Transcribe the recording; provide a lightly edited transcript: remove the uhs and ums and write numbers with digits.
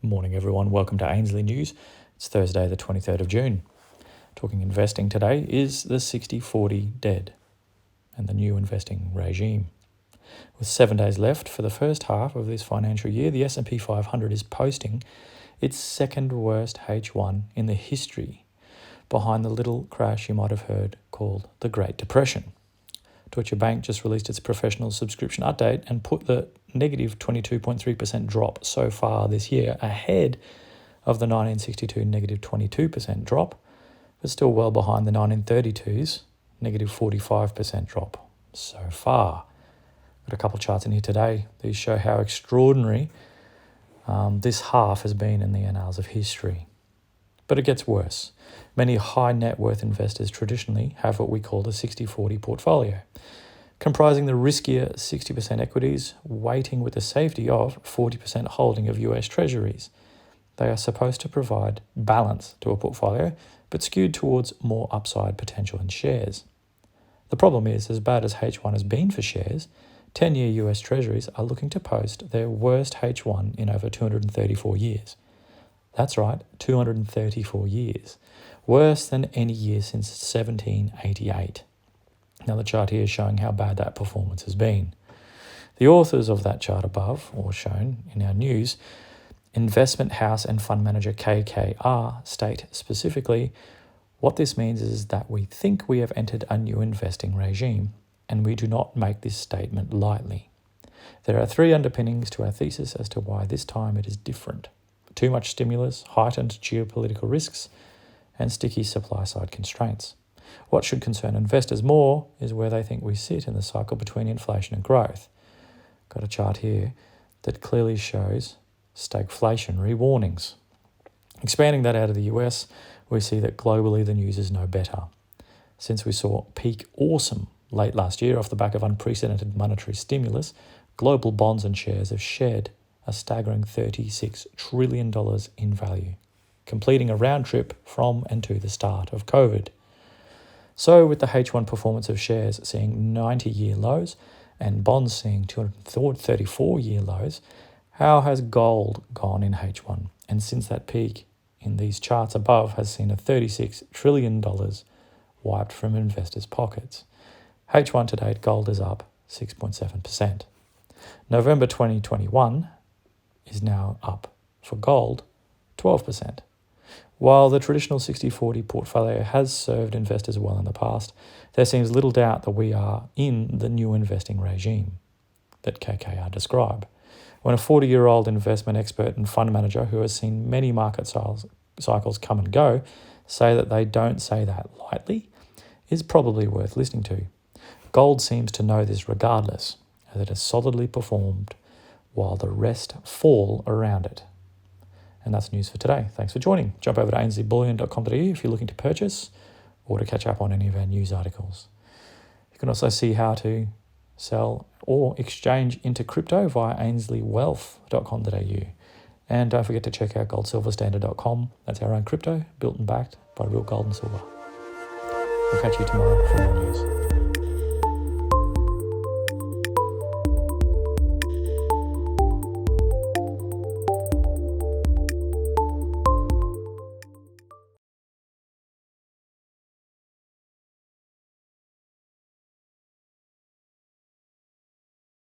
Morning, everyone. Welcome to Ainsley News. It's Thursday, the 23rd of June. Talking investing today is the 60-40 dead and the new investing regime. With 7 days left for the first half of this financial year, the S&P 500 is posting its second worst H1 in the history, behind the little crash you might have heard called the Great Depression. Deutsche Bank just released its professional subscription update and put the negative 22.3% drop so far this year ahead of the 1962 negative 22% drop, but still well behind the 1932's negative 45% drop so far. Got a couple of charts in here today. These show how extraordinary this half has been in the annals of history. But it gets worse. Many high net worth investors traditionally have what we call the 60-40 portfolio, comprising the riskier 60% equities, weighting with the safety of 40% holding of US Treasuries. They are supposed to provide balance to a portfolio, but skewed towards more upside potential in shares. The problem is, as bad as H1 has been for shares, 10-year US Treasuries are looking to post their worst H1 in over 234 years. That's right, 234 years. Worse than any year since 1788. Now the chart here is showing how bad that performance has been. The authors of that chart above, or shown in our news, investment house and fund manager KKR, state specifically, what this means is that we think we have entered a new investing regime, and we do not make this statement lightly. There are three underpinnings to our thesis as to why this time it is different. Too much stimulus, heightened geopolitical risks, and sticky supply-side constraints. What should concern investors more is where they think we sit in the cycle between inflation and growth. Got a chart here that clearly shows stagflationary warnings. Expanding that out of the US, we see that globally the news is no better. Since we saw peak awesome late last year off the back of unprecedented monetary stimulus, global bonds and shares have shed a staggering $36 trillion in value, completing a round trip from and to the start of COVID. So with the H1 performance of shares seeing 90-year lows and bonds seeing 234-year lows, how has gold gone in H1? And since that peak in these charts above has seen a $36 trillion wiped from investors' pockets. H1 to date, gold is up 6.7%. November 2021 is now up for gold 12%. While the traditional 60-40 portfolio has served investors well in the past, there seems little doubt that we are in the new investing regime that KKR describe. When a 40-year-old investment expert and fund manager who has seen many market cycles come and go say that they don't say that lightly, is probably worth listening to. Gold seems to know this regardless, as it has solidly performed while the rest fall around it. And that's news for today. Thanks for joining. Jump over to ainsleyBullion.com.au if you're looking to purchase or to catch up on any of our news articles. You can also see how to sell or exchange into crypto via ainsleywealth.com.au. And don't forget to check out goldsilverstandard.com. That's our own crypto, built and backed by real gold and silver. We'll catch you tomorrow for more news.